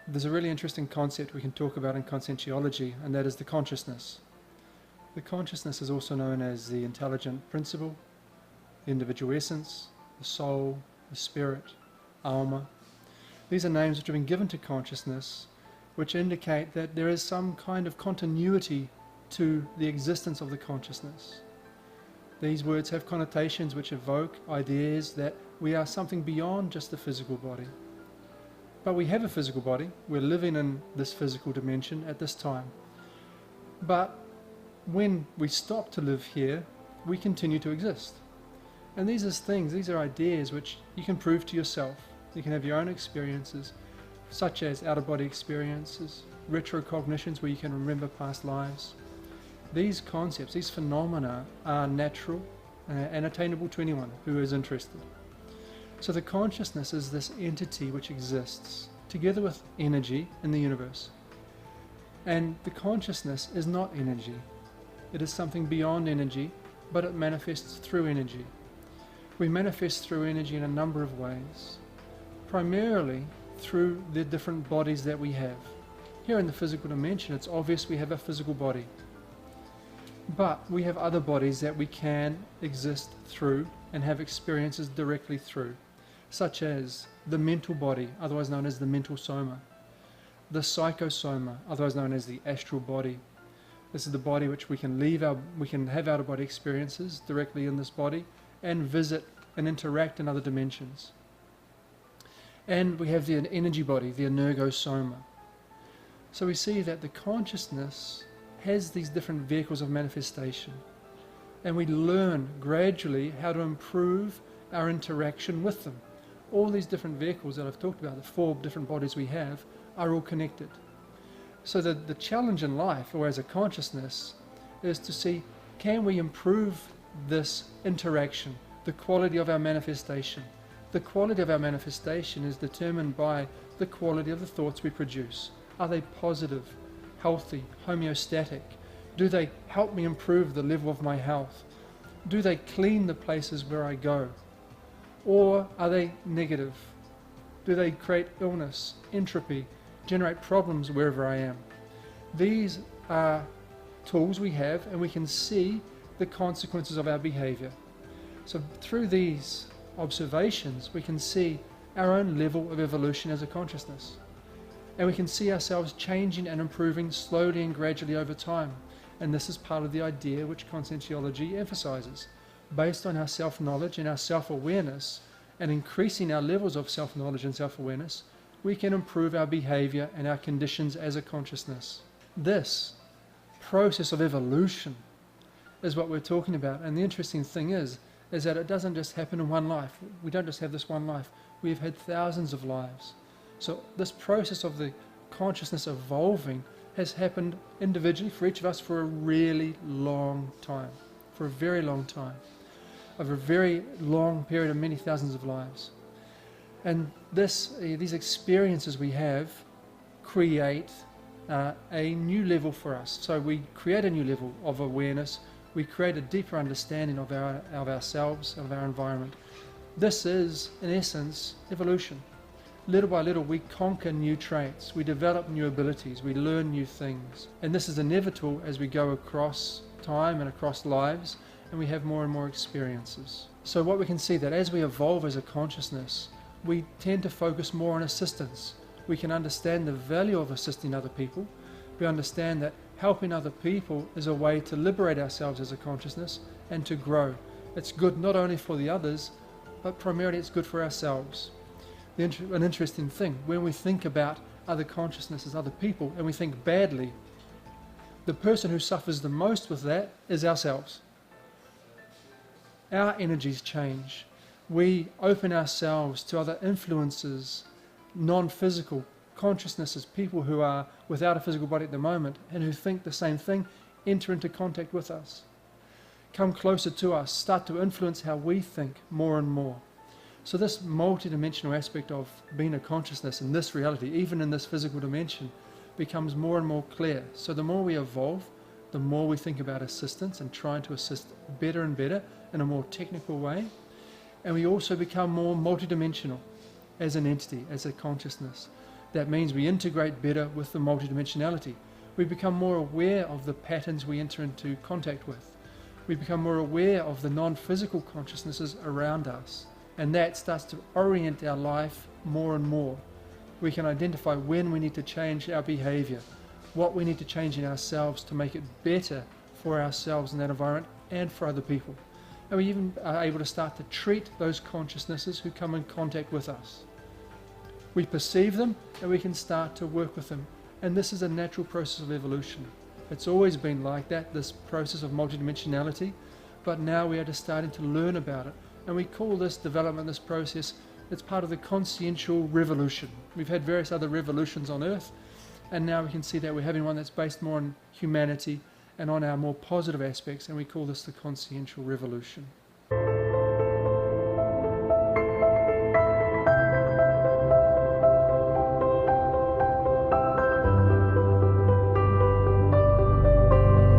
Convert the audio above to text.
There's a really interesting concept we can talk about in Conscientiology, and that is the consciousness. The consciousness is also known as the intelligent principle, the individual essence, the soul, the spirit, alma. These are names which have been given to consciousness, which indicate that there is some kind of continuity to the existence of the consciousness. These words have connotations which evoke ideas that we are something beyond just the physical body. But we have a physical body, we're living in this physical dimension at this time. But when we stop to live here, we continue to exist. And these are things, these are ideas which you can prove to yourself. You can have your own experiences, such as out-of-body experiences, retrocognitions where you can remember past lives. These concepts, these phenomena are natural and attainable to anyone who is interested. So the consciousness is this entity which exists together with energy in the universe. And the consciousness is not energy. It is something beyond energy, but it manifests through energy. We manifest through energy in a number of ways, primarily through the different bodies that we have. Here in the physical dimension, it's obvious we have a physical body. But we have other bodies that we can exist through and have experiences directly through, such as the mental body, otherwise known as the mental soma, the psychosoma, otherwise known as the astral body. This is the body which we can have out-of-body experiences directly in this body and visit and interact in other dimensions. And we have the energy body, the energosoma. So we see that the consciousness has these different vehicles of manifestation, and we learn gradually how to improve our interaction with them. All these different vehicles that I've talked about, the 4 different bodies we have, are all connected. So the challenge in life, or as a consciousness, is to see, can we improve this interaction, the quality of our manifestation? The quality of our manifestation is determined by the quality of the thoughts we produce. Are they positive, healthy, homeostatic? Do they help me improve the level of my health? Do they clean the places where I go? Or are they negative? Do they create illness, entropy, generate problems wherever I am? These are tools we have, and we can see the consequences of our behavior. So through these observations, we can see our own level of evolution as a consciousness. And we can see ourselves changing and improving slowly and gradually over time. And this is part of the idea which Conscientiology emphasizes. Based on our self-knowledge and our self-awareness, and increasing our levels of self-knowledge and self-awareness, we can improve our behavior and our conditions as a consciousness. This process of evolution is what we're talking about. And the interesting thing is that it doesn't just happen in one life. We don't just have this one life. We've had thousands of lives. So this process of the consciousness evolving has happened individually for each of us for a really long time, for a very long time, over a very long period of many thousands of lives. And these experiences we have create a new level for us. So we create a new level of awareness. We create a deeper understanding of ourselves, of our environment. This is, in essence, evolution. Little by little, we conquer new traits, we develop new abilities, we learn new things. And this is inevitable as we go across time and across lives, and we have more and more experiences. So what we can see that as we evolve as a consciousness, we tend to focus more on assistance. We can understand the value of assisting other people. We understand that helping other people is a way to liberate ourselves as a consciousness and to grow. It's good not only for the others, but primarily it's good for ourselves. An interesting thing, when we think about other consciousnesses, other people, and we think badly, the person who suffers the most with that is ourselves. Our energies change. We open ourselves to other influences, non-physical consciousnesses, people who are without a physical body at the moment and who think the same thing, enter into contact with us, come closer to us, start to influence how we think more and more. So this multidimensional aspect of being a consciousness in this reality, even in this physical dimension, becomes more and more clear. So the more we evolve, the more we think about assistance and trying to assist better and better in a more technical way. And we also become more multidimensional as an entity, as a consciousness. That means we integrate better with the multidimensionality. We become more aware of the patterns we enter into contact with. We become more aware of the non-physical consciousnesses around us, and that starts to orient our life more and more. We can identify when we need to change our behavior, what we need to change in ourselves to make it better for ourselves in that environment and for other people. And we even are able to start to treat those consciousnesses who come in contact with us. We perceive them and we can start to work with them. And this is a natural process of evolution. It's always been like that, this process of multidimensionality, but now we are just starting to learn about it. And we call this development, this process, it's part of the Consciential Revolution. We've had various other revolutions on Earth, and now we can see that we're having one that's based more on humanity and on our more positive aspects, and we call this the Consciential Revolution.